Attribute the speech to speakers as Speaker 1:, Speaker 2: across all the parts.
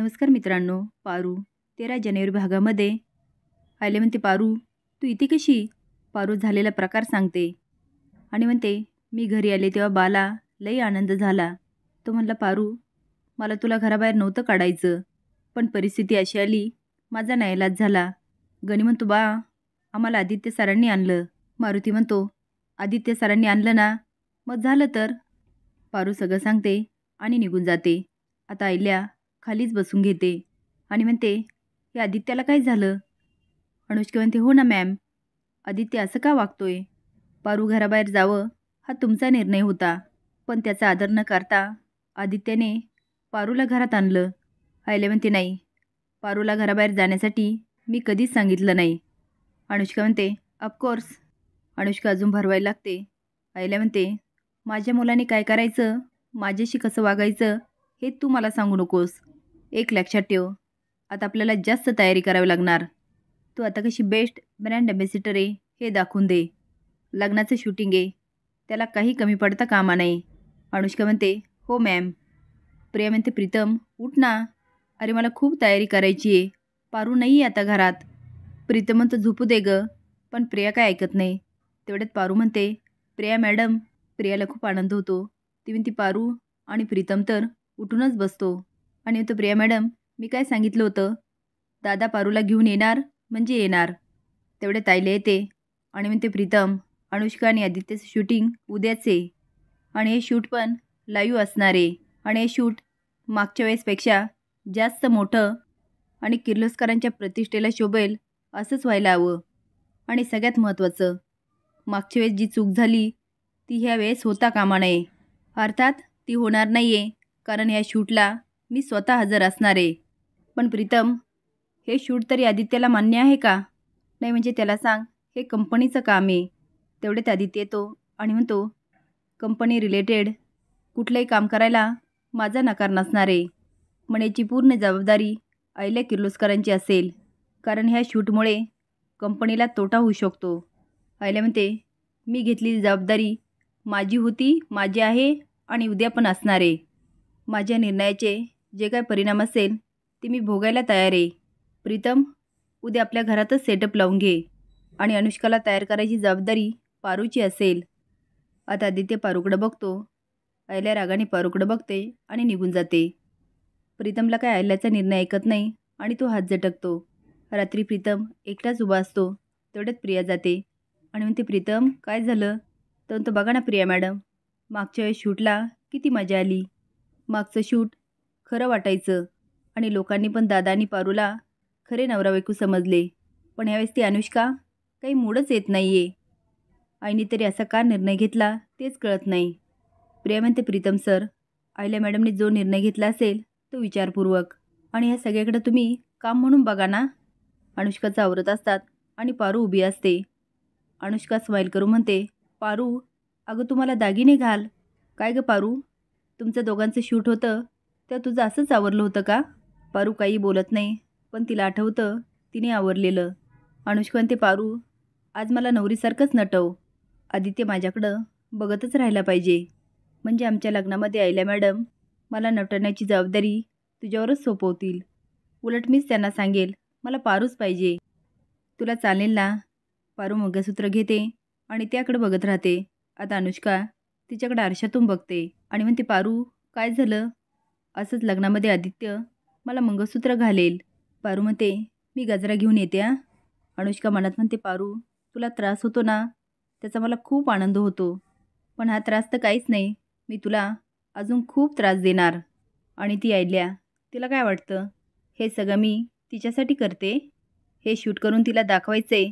Speaker 1: नमस्कार मित्रांनो. पारू 13 जानेवारी भागामध्ये आयले म्हणते, पारू तू इथे कशी? पारू झालेला प्रकार सांगते आणि म्हणते, मी घरी आले तेव्हा बाला लई आनंद झाला. तो म्हणला, पारू मला तुला घराबाहेर नव्हतं काढायचं, पण परिस्थिती अशी आली, माझा नाईलाज झाला. गणी म्हणतो, बा आम्हाला आदित्य सरांनी आणलं. मारुती म्हणतो, आदित्य सरांनी आणलं ना, मग झालं तर. पारू सगळं सांगते आणि निघून जाते. आता आयल्या खालीच बसून घेते आणि म्हणते, हे आदित्याला काय झालं? अनुष्का म्हणते, हो ना मॅम, आदित्य असं का वागतोय? पारू घराबाहेर जावं हा तुमचा निर्णय होता, पण त्याचा आदर न करता आदित्याने पारूला घरात आणलं. आयल्या म्हणते, नाही, पारूला घराबाहेर जाण्यासाठी मी कधीच सांगितलं नाही. अनुष्का म्हणते, ऑफकोर्स. अनुष्का अजून भरवायला लागते. आयल्या म्हणते, माझ्या मुलाने काय करायचं, माझ्याशी कसं वागायचं हे तू मला सांगू नकोस. एक लक्षात ठेव, आता आपल्याला जास्त तयारी करावी लागणार. तू आता कशी बेस्ट ब्रँड ॲम्बॅसिडर आहे हे दाखवून दे. लग्नाचं शूटिंग आहे, त्याला काही कमी पडता कामा नाही. अनुष्का म्हणते, हो मॅम. प्रिया म्हणते, प्रीतम उठ ना. अरे मला खूप तयारी करायची आहे, पारू नाही आहे आता घरात. प्रीतम म्हणतो, झोपू दे ग. पण प्रिया काय ऐकत नाही. तेवढ्यात पारू म्हणते, प्रिया मॅडम. प्रियाला खूप आनंद होतो. ती म्हणते, पारू आणि प्रीतम तर उठूनच बसतो आणि म्हणतो, प्रिया मॅडम मी काय सांगितलं होतं, दादा पारूला घेऊन येणार म्हणजे येणार. तेवढ्यात आयल्या येते आणि म्हणते, प्रीतम अनुष्का आणि आदित्यचं शूटिंग उद्याच आहे आणि हे शूट पण लाईव्ह असणार आहे आणि हे शूट मागच्या वेळेसपेक्षा जास्त मोठं आणि किर्लोस्करांच्या प्रतिष्ठेला शोभेल असंच व्हायला हवं. आणि सगळ्यात महत्त्वाचं, मागच्या वेळेस जी चूक झाली ती ह्या वेळेस होता कामा नये. अर्थात ती होणार नाही आहे, कारण ह्या शूटला मी स्वतः हजर असणार आहे. पण प्रीतम हे शूट तरी आदित्याला मान्य आहे का? नाही म्हणजे त्याला सांग हे कंपनीचं काम आहे. तेवढ्यात आदित्य येतो आणि म्हणतो, कंपनी रिलेटेड कुठलंही काम करायला माझा नकार नसणार आहे. पण याची पूर्ण जबाबदारी अहिल्या किर्लोस्करांची असेल, कारण ह्या शूटमुळे कंपनीला तोटा होऊ शकतो. अहिल्या म्हणते, मी घेतलेली जबाबदारी माझी होती, माझी आहे आणि उद्या पण असणार आहे. माझ्या निर्णयाचे जे काय परिणाम असेल ते मी भोगायला तयार आहे. प्रीतम उद्या आपल्या घरातच सेटअप लावून घे आणि अनुष्काला तयार करायची जबाबदारी पारूची असेल. आता आदित्य पारूकडं बघतो. अहिल्या रागाने पारूकडं बघते आणि निघून जाते. प्रीतमला काय अहिल्याचा निर्णय ऐकत नाही आणि तो हात झटकतो. रात्री प्रीतम एकटाच उभा असतो. तेवढ्यात प्रिया जाते आणि म्हणते, प्रीतम काय झालं? तर म्हणतो, बघा ना प्रिया मॅडम, मागच्या वेळेस शूटला किती मजा आली. मागचं शूट खरं वाटायचं आणि लोकांनी पण दादा आणि पारूला खरे नवरा बायको समजले. पण ह्यावेळेस ती अनुष्का काही मूडच येत नाही आहे. आईने तरी असा का निर्णय घेतला तेच कळत नाही. प्रिया म्हणते, प्रीतम सर, आयल्या मॅडमने जो निर्णय घेतला असेल तो विचारपूर्वक आणि ह्या सगळ्याकडे तुम्ही काम म्हणून बघा ना. अनुष्काचा आवरत असतात आणि पारू उभी असते. अनुष्का स्माईल करून म्हणते, पारू अगं तुम्हाला दागिने घाल. काय गं पारू, तुमचं दोघांचं शूट होतं तेव्हा तुझं असंच आवरलं होतं का? पारू काही बोलत नाही, पण तिला आठवतं तिने आवरलेलं. अनुष्का म्हणते, पारू आज मला नवरीसारखंच नटव. आदित्य माझ्याकडं बघतच राहायला पाहिजे, म्हणजे आमच्या लग्नामध्ये आयल्या मॅडम मला नटवण्याची जबाबदारी तुझ्यावरच सोपवतील. उलट मीच त्यांना सांगेल मला पारूच पाहिजे. तुला चालेल ना? पारू मंगळसूत्र घेते आणि त्याकडे बघत राहते. आता अनुष्का तिच्याकडे आरशातून बघते आणि म्हणते, पारू काय झालं? असंच लग्नामध्ये आदित्य मला मंगळसूत्र घालेल. पारू म्हणते, मी गजरा घेऊन येते हां. अनुष्का मनात म्हणते, पारू तुला त्रास होतो ना, त्याचा मला खूप आनंद होतो, पण हा त्रास तर काहीच नाही. मी तुला अजून खूप त्रास देणार. आणि ती आयल्या, तिला काय वाटतं हे सगळं मी तिच्यासाठी करते? हे शूट करून तिला दाखवायचं आहे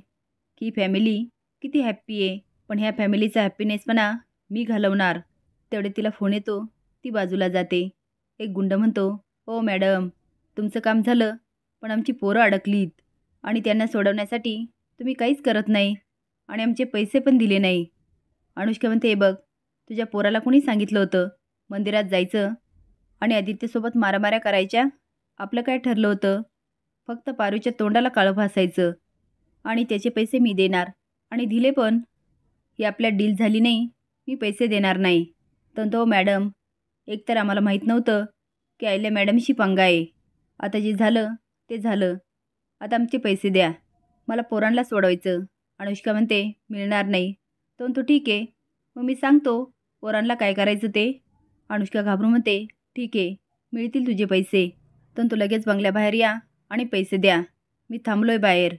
Speaker 1: की फॅमिली किती हॅप्पी आहे, पण ह्या फॅमिलीचा हॅप्पीनेसपणा मी घालवणार. तेवढे तिला फोन येतो. ती बाजूला जाते. एक गुंड म्हणतो, हो मॅडम, तुमचं काम झालं, पण आमची पोरं अडकलीत आणि त्यांना सोडवण्यासाठी तुम्ही काहीच करत नाही आणि आमचे पैसे पण दिले नाही. अनुष्का म्हणते, हे बघ, तुझ्या पोराला कोणी सांगितलं होतं मंदिरात जायचं आणि आदित्यसोबत मारामाऱ्या करायच्या? आपलं काय ठरलं होतं? फक्त पारूच्या तोंडाला काळं फासायचं आणि त्याचे पैसे मी देणार आणि दिले पण. ही आपल्या डील झाली नाही, मी पैसे देणार नाही. तर तो मॅडम, एकतर आम्हाला माहीत नव्हतं की आयल्या मॅडमशी पंगा आहे आता जे झालं ते झालं. आता आमचे पैसे द्या. मला पोरांना सोडवायचं. अनुष्का म्हणते मिळणार नाही. तो म्हणतो ठीक आहे, मग मी सांगतो पोरांना काय करायचं ते. अनुष्का घाबरून म्हणते ठीक आहे, मिळतील तुझे पैसे. तर तो लगेच बंगल्याबाहेर या आणि पैसे द्या. मी थांबलोय बाहेर.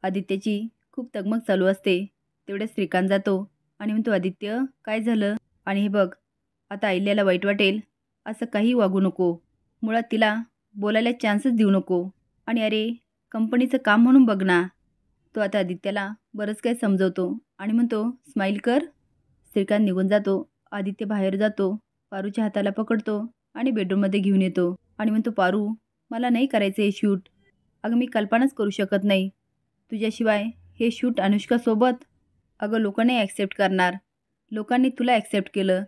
Speaker 1: आदित्यची खूप तगमग चालू असते. तेवढ्या श्रीकांत जातो आणि म्हणतो आदित्य काय झालं? आणि हे बघ, आता अहिल्याला वाईट वाटेल असं काही वागू नको. मुळात तिला बोलायला चान्सच देऊ नको. आणि अरे कंपनीचं काम म्हणून बघ ना. तो आता आदित्याला बरंच काही समजवतो आणि म्हणतो स्माईल कर. श्रीकांत निघून जातो. आदित्य बाहेर जातो. पारूच्या हाताला पकडतो आणि बेडरूममध्ये घेऊन येतो आणि म्हणतो पारू मला नाही करायचं हे शूट. अगं मी कल्पनाच करू शकत नाही तुझ्याशिवाय हे शूट अनुष्कासोबत. अगं लोक नाही ॲक्सेप्ट करणार. लोकांनी तुला ॲक्सेप्ट केलं.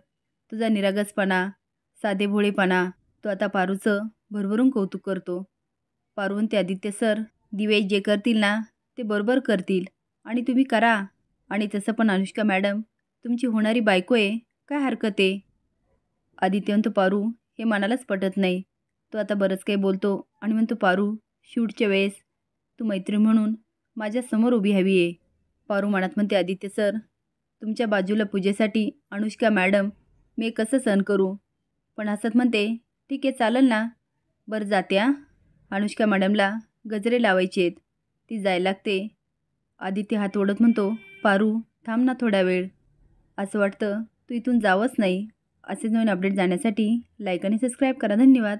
Speaker 1: तुझा निरागसपणा, साधेभोळेपणा. तो आता पारूचं भरभरून कौतुक करतो. पारू म्हणते आदित्य सर दिवेश जे करतील ना ते बरोबर करतील आणि तुम्ही करा. आणि तसं पण अनुष्का मॅडम तुमची होणारी बायको आहे, काय हरकत आहे? आदित्य म्हणतो पारू हे मनालाच पटत नाही. तो आता बरंच काही बोलतो आणि म्हणतो पारू शूटच्या वेळेस तू मैत्रीण म्हणून माझ्यासमोर उभी हवी आहे. पारू मनात म्हणते आदित्य सर तुमच्या बाजूला पूजेसाठी अनुष्का मॅडम मी कसं सहन करू. पण हसत म्हणते ठीक आहे चालेल ना. बरं जाते हां. अनुष्का मॅडमला गजरे लावायचे आहेत. ती जायला लागते. आदित्य हात ओढत म्हणतो पारू थांब ना थोडा वेळ. असं वाटतं तू इथून जावंच नाही. असेच नवीन अपडेट जाण्यासाठी लाईक आणि सबस्क्राईब करा. धन्यवाद.